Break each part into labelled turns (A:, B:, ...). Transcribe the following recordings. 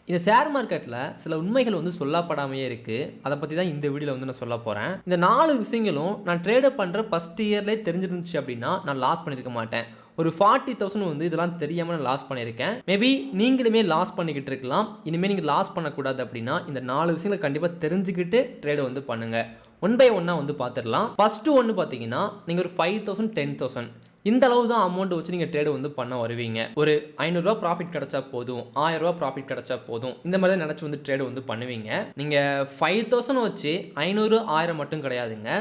A: இந்த ஷேர் மார்க்கெட்டில் சில உண்மைகள் வந்து சொல்லப்படாமையே இருக்குது. அதை பற்றி தான் இந்த வீடியோவில் வந்து நான் சொல்ல போகிறேன். இந்த 4 விஷயங்களும் நான் ட்ரேடு பண்ணுற ஃபஸ்ட் இயர்லேயே தெரிஞ்சிருந்துச்சு அப்படின்னா நான் லாஸ் பண்ணியிருக்க மாட்டேன். ஒரு 40,000 வந்து இதெல்லாம் தெரியாமல் நான் லாஸ் பண்ணியிருக்கேன். மேபி நீங்களுமே லாஸ் பண்ணிக்கிட்டு இருக்கலாம். இனிமேல் நீங்கள் லாஸ் பண்ணக்கூடாது அப்படின்னா இந்த 4 விஷயங்களை கண்டிப்பாக தெரிஞ்சுக்கிட்டு ட்ரேடு வந்து பண்ணுங்கள். ஒன் பை ஒன்னாக வந்து பார்த்துடலாம். ஃபஸ்ட்டு ஒன்று பார்த்தீங்கன்னா நீங்கள் ஒரு 5,000 10,000 இந்த அளவு தான் அமௌண்ட் வச்சு நீங்கள் ட்ரேடு வந்து பண்ண வருவீங்க. ஒரு 500 ரூபா ப்ராஃபிட் கிடைச்சா போதும், 1000 ரூபா ப்ராஃபிட் கிடைச்சா போதும், இந்த மாதிரி தான் நினச்சி வந்து ட்ரேடு வந்து பண்ணுவீங்க. நீங்கள் 5,000 வச்சு 500 1000 மட்டும் கிடையாதுங்க,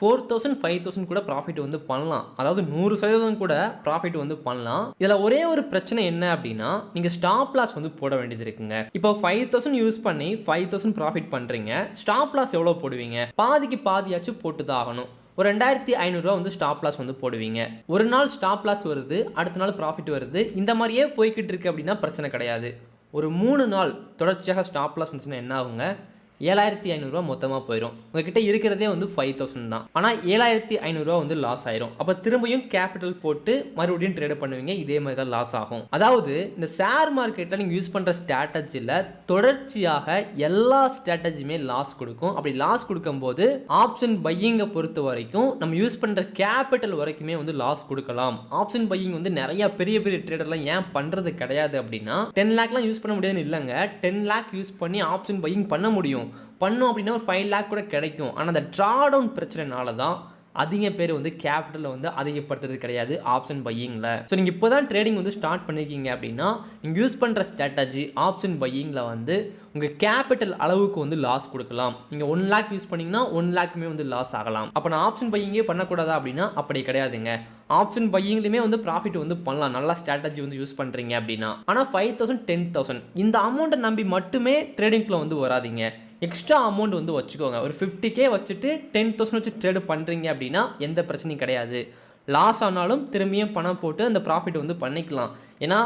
A: 4,000 5,000 கூட ப்ராஃபிட் வந்து பண்ணலாம். அதாவது 100% கூட ப்ராஃபிட் வந்து பண்ணலாம். இதில் ஒரே ஒரு பிரச்சனை என்ன அப்படின்னா நீங்கள் ஸ்டாப் லாஸ் வந்து போட வேண்டியது இருக்குங்க. இப்போ 5,000 யூஸ் பண்ணி 5,000 ப்ராஃபிட் பண்ணுறீங்க. ஸ்டாப் லாஸ் எவ்வளோ போடுவீங்க? பாதிக்கு பாதியாச்சும் போட்டு தான் ஆகணும். ஒரு 2,500 ரூபா வந்து ஸ்டாப் லாஸ் வந்து போடுவீங்க. ஒரு நாள் ஸ்டாப் லாஸ் வருது, அடுத்த நாள் ப்ராஃபிட் வருது, இந்த மாதிரியே போய்கிட்டு இருக்கு அப்படின்னா பிரச்சனை கிடையாது. ஒரு 3 நாள் தொடர்ச்சியாக ஸ்டாப் லாஸ் வந்துச்சுன்னா என்ன ஆகுங்க? 7,500 ரூபா மொத்தமாக போயிடும். உங்ககிட்ட இருக்கிறதே வந்து 5,000 தான். ஆனால் 7,500 ரூபா வந்து லாஸ் ஆயிரும். அப்போ திரும்பியும் கேபிட்டல் போட்டு மறுபடியும் ட்ரேட் பண்ணுவீங்க. இதே மாதிரி தான் லாஸ் ஆகும். அதாவது இந்த ஷேர் மார்க்கெட்டில் நீங்கள் யூஸ் பண்ணுற ஸ்ட்ராட்டஜியில் தொடர்ச்சியாக எல்லா ஸ்ட்ராட்டஜியுமே லாஸ் கொடுக்கும். அப்படி லாஸ் கொடுக்கும்போது ஆப்ஷன் பையிங்கை பொறுத்த வரைக்கும் நம்ம யூஸ் பண்ணுற கேபிட்டல் வரைக்குமே வந்து லாஸ் கொடுக்கலாம். ஆப்ஷன் பையிங் வந்து நிறைய பெரிய பெரிய ட்ரேடர்லாம் ஏன் பண்ணுறது கிடையாது அப்படின்னா 10 லேக்லாம் யூஸ் பண்ண முடியாதுன்னு இல்லைங்க. 10 லேக் யூஸ் பண்ணி ஆப்ஷன் பையிங் பண்ண முடியும். பண்ணோம் அப்படின்னா ஒரு 5 லேக் கூட கிடைக்கும். ஆனால் அந்த ட்ராடவுன் பிரச்சனைனால தான் அதிக பேர் வந்து கேபிட்டலை வந்து அதிகப்படுத்துறது கிடையாது ஆப்ஷன் பையிங்கில். ஸோ நீங்கள் இப்போ தான் ட்ரேடிங் வந்து ஸ்டார்ட் பண்ணியிருக்கீங்க அப்படின்னா நீங்கள் யூஸ் பண்ணுற ஸ்ட்ராட்டஜி ஆப்ஷன் பையிங்கில் வந்து உங்கள் கேபிட்டல் அளவுக்கு வந்து லாஸ் கொடுக்கலாம். நீங்கள் 1 லேக் யூஸ் பண்ணிங்கன்னா 1 லேக்குமே வந்து லாஸ் ஆகலாம். அப்போ நான் ஆப்ஷன் பையிங்கே பண்ணக்கூடாதா அப்படின்னா அப்படி கிடையாதுங்க. ஆப்ஷன் பையிங்லேயுமே வந்து ப்ராஃபிட் வந்து பண்ணலாம், நல்லா ஸ்ட்ராட்டஜி வந்து யூஸ் பண்ணுறீங்க அப்படின்னா. ஆனால் 5,000 10,000 இந்த அமௌண்ட்டை நம்பி மட்டுமே ட்ரேடிங்கில் வந்து வராதிங்க. எக்ஸ்ட்ரா அமௌண்ட் வந்து வச்சுக்கோங்க. ஒரு 50K வச்சுட்டு 10,000 வச்சு ட்ரேடு பண்ணுறீங்க அப்படின்னா எந்த பிரச்சனையும் கிடையாது. லாஸ் ஆனாலும் திரும்பியும் பணம் போட்டு அந்த ப்ராஃபிட் வந்து பண்ணிக்கலாம். ஏன்னா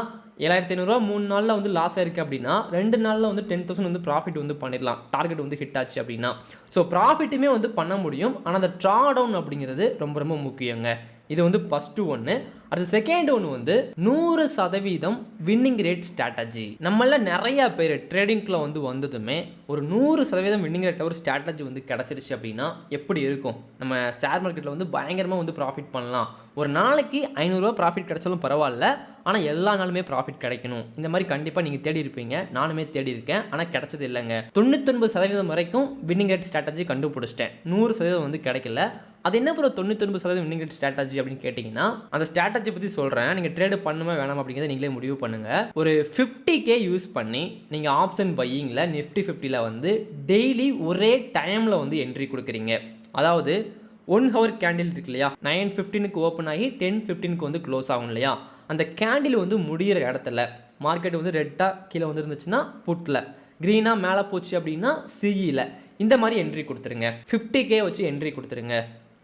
A: 7,500 ரூபா 3 நாளில் வந்து லாஸ் ஆயிருக்கு அப்படின்னா 2 நாளில் வந்து 10,000 வந்து ப்ராஃபிட் வந்து பண்ணிடலாம். டார்கெட் வந்து ஹிட் ஆச்சு அப்படின்னா. ஸோ ப்ராஃபிட்டுமே வந்து பண்ண முடியும். ஆனால் அந்த ட்ரா டவுன் அப்படிங்கிறது ரொம்ப ரொம்ப முக்கியங்க. இது வந்து ஃபஸ்ட்டு ஒன்று. அடுத்த செகண்ட் ஒன்று வந்து 100% வின்னிங் ரேட் ஸ்ட்ராட்டஜி. நம்மள நிறையா பேர் ட்ரேடிங்கில் வந்து வந்ததுமே ஒரு 100% வின்னிங் ரேட்டில் ஒரு ஸ்ட்ராட்டஜி வந்து கிடச்சிருச்சு அப்படின்னா எப்படி இருக்கும்? நம்ம ஷேர் மார்க்கெட்டில் வந்து பயங்கரமாக வந்து ப்ராஃபிட் பண்ணலாம். ஒரு நாளைக்கு 500 ரூபா ப்ராஃபிட் கிடைச்சாலும் பரவாயில்ல, ஆனால் எல்லா நாளுமே ப்ராஃபிட் கிடைக்கணும். இந்த மாதிரி கண்டிப்பாக நீங்கள் தேடி இருப்பீங்க, நானுமே தேடி இருக்கேன். ஆனால் கிடைச்சது இல்லைங்க. 99% வரைக்கும் வின்னிங் ரேட் ஸ்ட்ராட்டஜி கண்டுபிடிச்சிட்டேன். 100% வந்து கிடைக்கல. அது என்ன ப்ரோ 99% வின்னிங் ரேட் ஸ்ட்ராட்டஜி அப்படின்னு கேட்டிங்கன்னா அந்த ஸ்ட்ராட்டஜி பற்றி சொல்கிறேன். நீங்கள் ட்ரேடு பண்ணுமா வேணாம் அப்படிங்கிறத நீங்களே முடிவு பண்ணுங்கள். ஒரு 50K யூஸ் பண்ணி நீங்கள் ஆப்ஷன் பையிங்கில் நிஃப்டி 50ல் வந்து டெய்லி ஒரே டைமில் வந்து என்ட்ரி கொடுக்குறீங்க. அதாவது 1 ஹவர் கேண்டில் இருக்கு இல்லையா, 9:15க்கு ஓப்பன் ஆகி 10:15க்கு வந்து க்ளோஸ் ஆகும் இல்லையா, அந்த கேண்டில் வந்து முடிகிற இடத்துல மார்க்கெட் வந்து ரெட்டாக கீழே வந்து இருந்துச்சுன்னா புட்டில், க்ரீனாக மேலே போச்சு அப்படின்னா சிஇயில், இந்த மாதிரி என்ட்ரி கொடுத்துருங்க. 50K வச்சு என்ட்ரி கொடுத்துருங்க.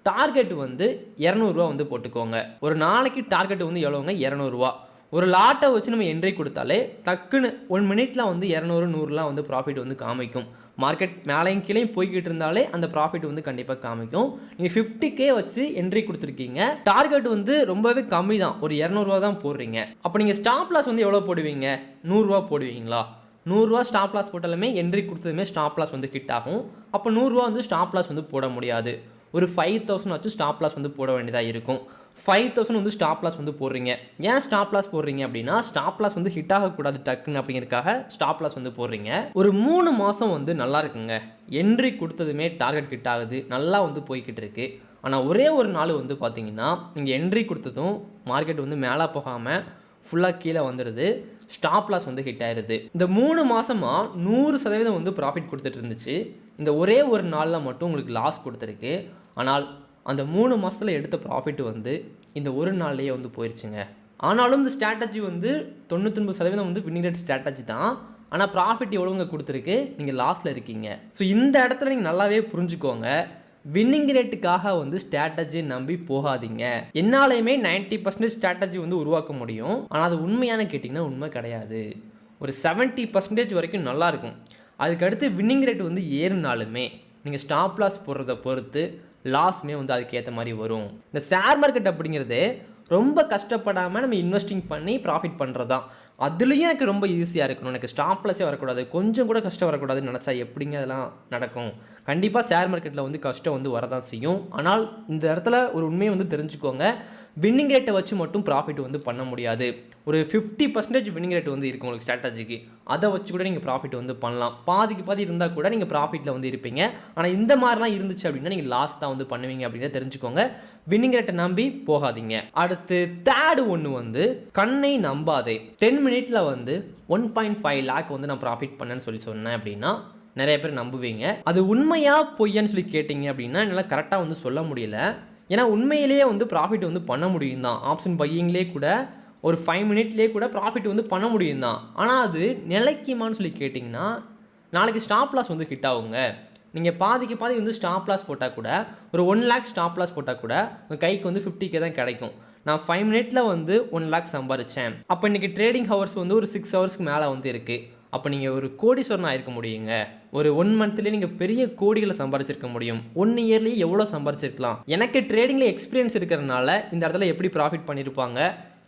A: டார்கெட் வந்து 200 ரூபா வந்து போட்டுக்கோங்க. ஒரு நாளைக்கு டார்கெட் வந்து எவ்வளோங்க? 200 ரூபா. ஒரு லாட்டை வச்சு நம்ம என்ட்ரி கொடுத்தாலே டக்குன்னு 1 மினிட்ல வந்து 200 100லாம் வந்து ப்ராஃபிட் வந்து காமிக்கும். மார்க்கெட் மேலேயும் கீழே போய்கிட்டு இருந்தாலே அந்த ப்ராஃபிட் வந்து கண்டிப்பாக காமிக்கும். நீங்கள் 50K வச்சு என்ட்ரி கொடுத்துருக்கீங்க. டார்கெட் வந்து ரொம்பவே கம்மி தான், ஒரு 200 ரூபா தான் போடுறீங்க. அப்போ நீங்கள் ஸ்டாப் லாஸ் வந்து எவ்வளோ போடுவீங்க? 100 ரூபா போடுவீங்களா? 100 ரூபா ஸ்டாப் லாஸ் போட்டாலுமே என்ட்ரி கொடுத்ததுமே ஸ்டாப் லாஸ் வந்து ஹிட் ஆகும். அப்போ 100 ரூபா வந்து ஸ்டாப் லாஸ் வந்து போட முடியாது. ஒரு 5,000 வச்சு ஸ்டாப் லாஸ் வந்து போட வேண்டியதாக இருக்கும். 5,000 வந்து ஸ்டாப் லாஸ் வந்து போடுறீங்க. ஏன் ஸ்டாப் லாஸ் போடுறீங்க அப்படின்னா ஸ்டாப் லாஸ் வந்து ஹிட் ஆகக்கூடாது டக்குன்னு அப்படிங்கிறதுக்காக ஸ்டாப் லாஸ் வந்து போடுறீங்க. ஒரு 3 மாதம் வந்து நல்லா இருக்குங்க. என்ட்ரி கொடுத்ததுமே டார்கெட் ஹிட் ஆகுது, நல்லா வந்து போய்கிட்டு இருக்கு. ஆனால் ஒரே ஒரு நாள் வந்து பார்த்தீங்கன்னா நீங்கள் என்ட்ரி கொடுத்ததும் மார்க்கெட் வந்து மேலே போகாமல் ஃபுல்லாக கீழே வந்துடுது, ஸ்டாப் லாஸ் வந்து ஹிட் ஆயிடுது. இந்த 3 மாதமாக 100% வந்து ப்ராஃபிட் கொடுத்துட்டு இருந்துச்சு. இந்த ஒரே ஒரு நாளில் மட்டும் உங்களுக்கு லாஸ் கொடுத்துருக்கு. ஆனால் அந்த 3 மாதத்தில் எடுத்த ப்ராஃபிட் வந்து இந்த ஒரு நாள்லேயே வந்து போயிடுச்சுங்க. ஆனாலும் இந்த ஸ்ட்ராட்டஜி வந்து 99% வந்து வின்னிங் ரேட் ஸ்ட்ராட்டஜி தான். ஆனால் ப்ராஃபிட் எவ்வளோங்க கொடுத்துருக்கு? நீங்கள் லாஸில் இருக்கீங்க. ஸோ இந்த இடத்துல நீங்கள் நல்லாவே புரிஞ்சுக்கோங்க. வின்னிங் ரேட்டுக்காக வந்து ஸ்ட்ராட்டஜி நம்பி போகாதீங்க. என்னாலையுமே 90% ஸ்ட்ராட்டஜி வந்து உருவாக்க முடியும். ஆனால் அது உண்மையான கேட்டிங்கன்னா உண்மை கிடையாது. ஒரு 70% வரைக்கும் நல்லாயிருக்கும். அதுக்கடுத்து வின்னிங் ரேட் வந்து ஏறினாலுமே நீங்கள் ஸ்டாப் லாஸ் போடுறத பொறுத்து லாஸ்மே வந்து அதுக்கேற்ற மாதிரி வரும். இந்த ஷேர் மார்க்கெட் அப்படிங்கிறது ரொம்ப கஷ்டப்படாமல் நம்ம இன்வெஸ்டிங் பண்ணி ப்ராஃபிட் பண்ணுறது தான். அதுலேயும் எனக்கு ரொம்ப ஈஸியாக இருக்கணும், எனக்கு ஸ்டாப் லாஸே வரக்கூடாது, கொஞ்சம் கூட கஷ்டம் வரக்கூடாதுன்னு நினச்சா எப்படிங்க அதெல்லாம் நடக்கும்? கண்டிப்பாக ஷேர் மார்க்கெட்டில் வந்து கஷ்டம் வந்து வரதான் செய்யும். ஆனால் இந்த இடத்துல ஒரு உண்மையை வந்து தெரிஞ்சுக்கோங்க, வின்னிங் ரேட்டை வச்சு மட்டும் ப்ராஃபிட் வந்து பண்ண முடியாது. ஒரு 50% வின்னிங் ரேட் வந்து இருக்குது உங்களுக்கு ஸ்ட்ராட்டஜிக்கு, அதை வச்சு கூட நீங்கள் ப்ராஃபிட் வந்து பண்ணலாம். பாதிக்கு பாதி இருந்தால் கூட நீங்கள் ப்ராஃபிட்டில் வந்து இருப்பீங்க. ஆனால் இந்த மாதிரிலாம் இருந்துச்சு அப்படின்னா நீங்கள் லாஸ் தான் வந்து பண்ணுவீங்க அப்படின்றத தெரிஞ்சுக்கோங்க. வின்னிங் ரேட்டை நம்பி போகாதீங்க. அடுத்து தேர்டு ஒன்று வந்து கண்ணை நம்பாதே. 10 மினிட்ல வந்து 1.5 லேக் வந்து நான் ப்ராஃபிட் பண்ணேன்னு சொன்னேன் அப்படின்னா நிறைய பேர் நம்புவீங்க. அது உண்மையா பொய்யான்னு சொல்லி கேட்டிங்க அப்படின்னா என்னால் கரெக்டாக வந்து சொல்ல முடியல. ஏன்னா உண்மையிலேயே வந்து ப்ராஃபிட் வந்து பண்ண முடியும் தான். ஆப்ஷன் பையிங்லேயே கூட ஒரு 5 மினிட்லேயே கூட ப்ராஃபிட் வந்து பண்ண முடியும் தான். ஆனால் அது நிலைக்குமான்னு சொல்லி கேட்டிங்கன்னா நாளைக்கு ஸ்டாப் லாஸ் வந்து ஹிட் ஆகுங்க. நீங்கள் பாதிக்கு பாதி வந்து ஸ்டாப் லாஸ் போட்டால் கூட ஒரு 1 லேக் ஸ்டாப் லாஸ் போட்டால் கூட உங்கள் கைக்கு வந்து 50K தான் கிடைக்கும். நான் 5 மினிட்டில் வந்து 1 லேக் சம்பாரித்தேன். அப்போ இன்றைக்கி ட்ரேடிங் ஹவர்ஸ் வந்து ஒரு 6 ஹவர்ஸ்க்கு மேலே வந்து இருக்குது. அப்போ நீங்கள் ஒரு கோடீஸ்வரன் ஆயிருக்க முடியுங்க. ஒரு 1 மந்த்லேயே நீங்கள் பெரிய கோடிகளை சம்பாரிச்சிருக்க முடியும். 1 இயர்லேயே எவ்வளோ சம்பாரிச்சிருக்கலாம். எனக்கு ட்ரேடிங்கில் எக்ஸ்பீரியன்ஸ் இருக்கிறதுனால இந்த இடத்துல எப்படி ப்ராஃபிட் பண்ணியிருப்பாங்க,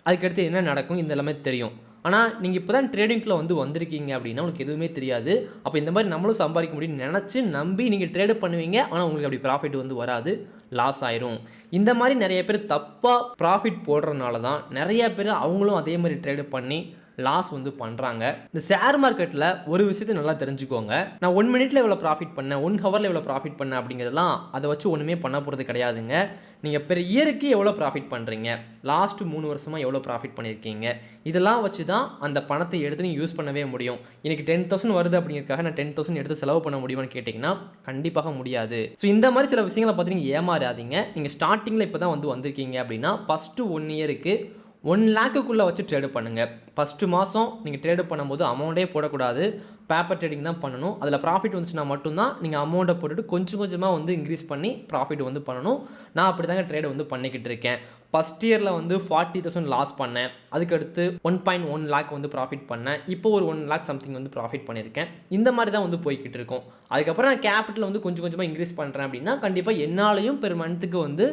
A: அதுக்கடுத்து என்ன நடக்கும், இந்த எல்லாமே தெரியும். ஆனால் நீங்கள் இப்போ தான் ட்ரேடிங்கில் வந்து வந்திருக்கீங்க அப்படின்னா உங்களுக்கு எதுவுமே தெரியாது. அப்போ இந்த மாதிரி நம்மளும் சம்பாதிக்க முடியும்னு நினச்சி நம்பி நீங்கள் ட்ரேடு பண்ணுவீங்க. ஆனால் உங்களுக்கு அப்படி ப்ராஃபிட் வந்து வராது, லாஸ் ஆயிரும். இந்த மாதிரி நிறைய பேர் தப்பாக ப்ராஃபிட் போடுறதுனால தான் நிறைய பேர் அவங்களும் அதே மாதிரி ட்ரேடு பண்ணி லாஸ் வந்து பண்ணுறாங்க. இந்த ஷேர் மார்க்கெட்டில் ஒரு விஷயத்தை நல்லா தெரிஞ்சுக்கோங்க. நான் 1 மினிட்ல எவ்வளோ ப்ராஃபிட் பண்ணேன், 1 ஹவரில் எவ்வளோ ப்ராஃபிட் பண்ணேன் அப்படிங்கிறதெல்லாம் அதை வச்சு ஒன்றுமே பண்ண போகிறது கிடையாதுங்க. நீங்கள் பெர் இயருக்கு எவ்வளோ ப்ராஃபிட் பண்ணுறீங்க, லாஸ்ட் 3 வருஷமாக எவ்வளோ ப்ராஃபிட் பண்ணியிருக்கீங்க, இதெல்லாம் வச்சு தான் அந்த பணத்தை எடுத்து நீங்கள் யூஸ் பண்ணவே முடியும். எனக்கு 10,000 வருது அப்படிங்கிறதுக்காக நான் 10,000 எடுத்து செலவு பண்ண முடியுமான்னு கேட்டிங்கன்னா கண்டிப்பாக முடியாது. ஸோ இந்த மாதிரி சில விஷயங்களை பார்த்து நீங்கள் ஏமாறாதீங்க. நீங்கள் ஸ்டார்டிங்கில் இப்போ தான் வந்திருக்கீங்க அப்படின்னா ஃபஸ்ட்டு 1 இயருக்கு 1 லேக்குள்ளே வச்சு ட்ரேடு பண்ணுங்கள். ஃபஸ்ட்டு மாதம் நீங்கள் ட்ரேடு பண்ணும்போது அமௌண்ட்டே போடக்கூடாது, பேப்பர் ட்ரேடிங் தான் பண்ணணும். அதில் ப்ராஃபிட் வந்துச்சுன்னா மட்டும்தான் நீங்கள் அமௌண்ட்டை போட்டுட்டு கொஞ்சம் கொஞ்சமாக வந்து இன்க்ரீஸ் பண்ணி ப்ராஃபிட் வந்து பண்ணணும். நான் அப்படி தாங்க ட்ரேடு வந்து பண்ணிக்கிட்டு இருக்கேன். ஃபஸ்ட் இயரில் வந்து 40,000 லாஸ் பண்ணேன். அதுக்கடுத்து 1.1 லேக் வந்து ப்ராஃபிட் பண்ணேன். இப்போ ஒரு 1 லேக் சம்திங் வந்து ப்ராஃபிட் பண்ணியிருக்கேன். இந்த மாதிரி தான் வந்து போய்கிட்டு இருக்கோம். அதுக்கப்புறம் நான் கேபிட்டல் வந்து கொஞ்சம் கொஞ்சமாக இன்க்ரீஸ் பண்ணுறேன் அப்படின்னா கண்டிப்பாக என்னாலையும் பெர் மந்த்துக்கு வந்து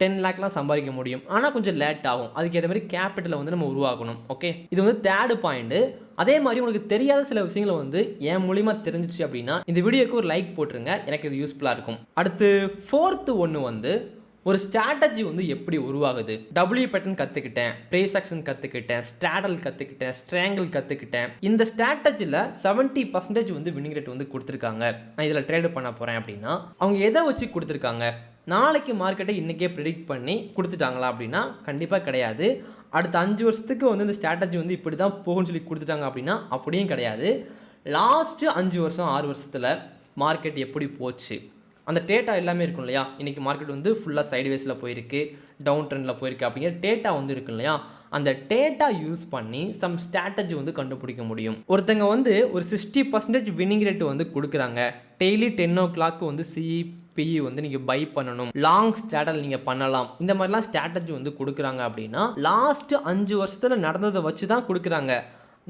A: 10 லேக்லாம் சம்பாதிக்க முடியும். ஆனால் கொஞ்சம் லேட் ஆகும். அதுக்கு ஏற்ற மாதிரி கேபிட்டலை வந்து நம்ம உருவாக்கணும். ஓகே, இது வந்து தேர்டு பாயிண்ட்டு. அதே மாதிரி உங்களுக்கு தெரியாத சில விஷயங்களை வந்து என் மூலிமா தெரிஞ்சிச்சு அப்படின்னா இந்த வீடியோக்கு ஒரு லைக் போட்டுருங்க, எனக்கு இது யூஸ்ஃபுல்லாக இருக்கும். அடுத்து 4th ஒன்று வந்து ஒரு ஸ்ட்ராட்டஜி வந்து எப்படி உருவாகுது. W பேட்டர்ன் கற்றுக்கிட்டேன், ப்ரைஸ் ஆக்ஷன் கற்றுக்கிட்டேன், ஸ்ட்ராடல் கற்றுக்கிட்டேன், ஸ்ட்ராங்கிள் கற்றுக்கிட்டேன். இந்த ஸ்ட்ராட்டஜியில் 70% வந்து வின்னிங் ரேட் வந்து கொடுத்துருக்காங்க. நான் இதில் ட்ரேடு பண்ண போகிறேன் அப்படின்னா அவங்க எதை வச்சு கொடுத்துருக்காங்க? நாளைக்கு மார்க்கெட்டை இன்றைக்கே ப்ரிடிக்ட் பண்ணி கொடுத்துட்டாங்களா அப்படின்னா கண்டிப்பாக கிடையாது. அடுத்த 5 வருஷத்துக்கு வந்து இந்த ஸ்ட்ராட்டஜி வந்து இப்படி தான் போகும்னு சொல்லி கொடுத்துட்டாங்க அப்படின்னா அப்படியும் கிடையாது. லாஸ்ட்டு 5 வருஷம் 6 வருஷத்தில் மார்க்கெட் எப்படி போச்சு, அந்த டேட்டா எல்லாமே இருக்கும் இல்லையா. இன்றைக்கி மார்க்கெட் வந்து ஃபுல்லாக சைட்வேஸில் போயிருக்கு, டவுன் ட்ரெண்டில் போயிருக்கு அப்படிங்கிற டேட்டா வந்து இருக்கு இல்லையா. அந்த டேட்டா யூஸ் பண்ணி சம் ஸ்ட்ராட்டஜி வந்து கண்டுபிடிக்க முடியும். ஒருத்தங்க வந்து ஒரு 60% வின்னிங் ரேட் வந்து கொடுக்குறாங்க. டெய்லி 10 o'clock வந்து சிஇபிஇ வந்து நீங்கள் பை பண்ணணும், லாங் ஸ்ட்ராட்டல் நீங்கள் பண்ணலாம், இந்த மாதிரிலாம் ஸ்ட்ராட்டஜி வந்து கொடுக்குறாங்க அப்படின்னா லாஸ்ட்டு 5 வருஷத்தில் நடந்ததை வச்சு தான் கொடுக்குறாங்க.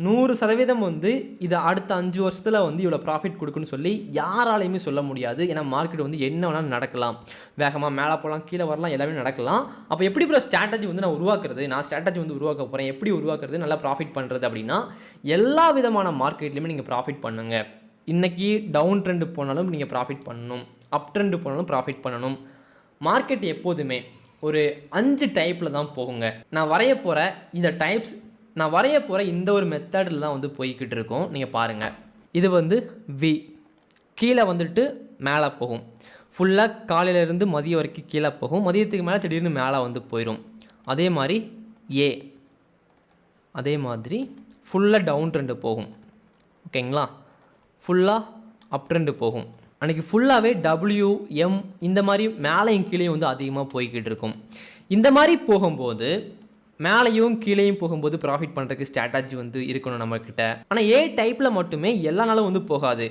A: 100% வந்து இதை அடுத்த 5 வருஷத்தில் வந்து இவ்வளோ ப்ராஃபிட் கொடுக்குன்னு சொல்லி யாராலையுமே சொல்ல முடியாது. ஏன்னா மார்க்கெட் வந்து என்ன வேணாலும் நடக்கலாம், வேகமாக மேலே போகலாம், கீழே வரலாம், எல்லாமே நடக்கலாம். அப்போ எப்படி இப்போ ஸ்ட்ராட்டஜி வந்து நான் உருவாக்குறது, நான் ஸ்ட்ராட்டஜி வந்து உருவாக்க போகிறேன், எப்படி உருவாக்குறது, நல்லா ப்ராஃபிட் பண்ணுறது அப்படின்னா எல்லா விதமான மார்க்கெட்லேயுமே நீங்கள் ப்ராஃபிட் பண்ணுங்கள். இன்றைக்கி டவுன் ட்ரெண்டு போனாலும் நீங்கள் ப்ராஃபிட் பண்ணணும், அப் ட்ரெண்டு போனாலும் ப்ராஃபிட் பண்ணணும். மார்க்கெட் எப்போதுமே ஒரு 5 டைப்பில் தான் போகுங்க. நான் வரைய போகிற இந்த ஒரு மெத்தடில் தான் வந்து போய்கிட்டு இருக்கோம். நீங்கள் பாருங்கள், இது வந்து வி கீழே வந்துட்டு மேலே போகும். ஃபுல்லாக காலையிலேருந்து மதியம் வரைக்கும் கீழே போகும், மதியத்துக்கு மேலே திடீர்னு மேலே வந்து போயிடும். அதே மாதிரி ஏ, அதே மாதிரி ஃபுல்லாக டவுன் ட்ரெண்டு போகும். ஓகேங்களா, ஃபுல்லாக அப் ட்ரெண்டு போகும். அன்றைக்கி ஃபுல்லாகவே டபிள்யூஎம் இந்த மாதிரி மேலேயும் கீழேயும் வந்து அதிகமாக போய்கிட்டு இருக்கும். இந்த மாதிரி போகும்போது மேலேயும் கீழேயும் போகும்போது ப்ராஃபிட் பண்ணுறதுக்கு ஸ்ட்ராட்டஜி வந்து இருக்கணும் நம்மக்கிட்ட. ஆனால் ஏ டைப்பில் மட்டுமே எல்லா நாளும் வந்து போகாது.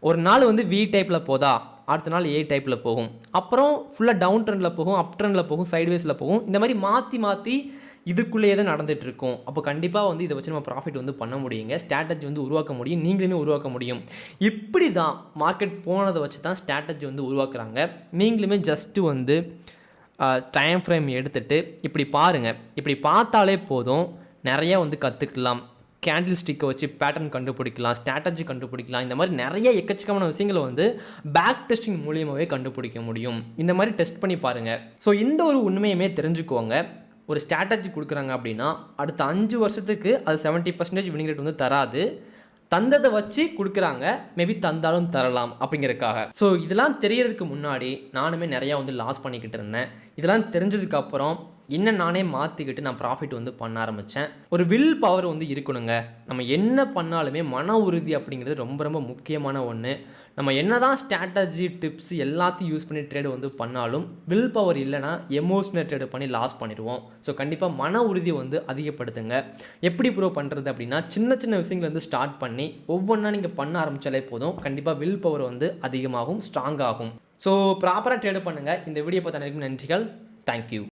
A: ஒரு நாள் வந்து வி டைப்பில் போதா, அடுத்த நாள் ஏ டைப்பில் போகும், அப்புறம் ஃபுல்லாக டவுன் ட்ரெண்டில் போகும், அப் ட்ரெண்டில் போகும், சைட்வேஸில் போகும். இந்த மாதிரி மாற்றி மாற்றி இதுக்குள்ளேயே தான் நடந்துகிட்டு இருக்கும். அப்போ கண்டிப்பாக வந்து இதை வச்சு நம்ம ப்ராஃபிட் வந்து பண்ண முடியுங்க, ஸ்ட்ராட்டஜி வந்து உருவாக்க முடியும், நீங்களுமே உருவாக்க முடியும். இப்படி தான் மார்க்கெட் போனதை வச்சு தான் ஸ்ட்ராட்டஜி வந்து உருவாக்குறாங்க. நீங்களுமே ஜஸ்ட்டு வந்து டைம் ஃப்ரேம் எடுத்துகிட்டு இப்படி பாருங்கள், இப்படி பார்த்தாலே போதும், நிறையா வந்து கற்றுக்கலாம். கேண்டில் ஸ்டிக்கை வச்சு பேட்டர்ன் கண்டுபிடிக்கலாம், ஸ்ட்ராட்டஜி கண்டுபிடிக்கலாம். இந்த மாதிரி நிறைய எக்கச்சக்கமான விஷயங்களை வந்து பேக் டெஸ்டிங் மூலியமாகவே கண்டுபிடிக்க முடியும். இந்த மாதிரி டெஸ்ட் பண்ணி பாருங்கள். ஸோ இந்த ஒரு உண்மையுமே தெரிஞ்சுக்கோங்க. ஒரு ஸ்ட்ராட்டஜி கொடுக்குறாங்க அப்படின்னா அடுத்த 5 வருஷத்துக்கு அது 70% வினிங் ரேட் வந்து தராது. தந்ததை வச்சு கொடுக்குறாங்க, மேபி தந்தாலும் தரலாம் அப்படிங்கிறதுக்காக. ஸோ இதெல்லாம் தெரியறதுக்கு முன்னாடி நானுமே நிறையா வந்து லாஸ் பண்ணிக்கிட்டு இருந்தேன். இதெல்லாம் தெரிஞ்சதுக்கப்புறம் என்ன நானே மாற்றிக்கிட்டு நான் ப்ராஃபிட் வந்து பண்ண ஆரம்பித்தேன். ஒரு வில் பவர் வந்து இருக்கணுங்க. நம்ம என்ன பண்ணாலுமே மன உறுதி அப்படிங்கிறது ரொம்ப ரொம்ப முக்கியமான ஒன்று. நம்ம என்ன தான் ஸ்ட்ராட்டஜி டிப்ஸ் எல்லாத்தையும் யூஸ் பண்ணி ட்ரேடு வந்து பண்ணாலும் வில் பவர் இல்லைனா எமோஷனல் ட்ரேடு பண்ணி லாஸ் பண்ணிடுவோம். ஸோ கண்டிப்பாக மன உறுதியை வந்து அதிகப்படுத்துங்க. எப்படி ப்ரூவ் பண்ணுறது அப்படின்னா சின்ன சின்ன விஷயங்கள் வந்து ஸ்டார்ட் பண்ணி ஒவ்வொன்றா நீங்கள் பண்ண ஆரம்பித்தாலே போதும். கண்டிப்பாக வில் பவர் வந்து அதிகமாகும், ஸ்ட்ராங் ஆகும். ஸோ ப்ராப்பராக ட்ரேடு பண்ணுங்கள். இந்த வீடியோ பார்த்த அனைவருக்கும் நன்றிகள். தேங்க்யூ.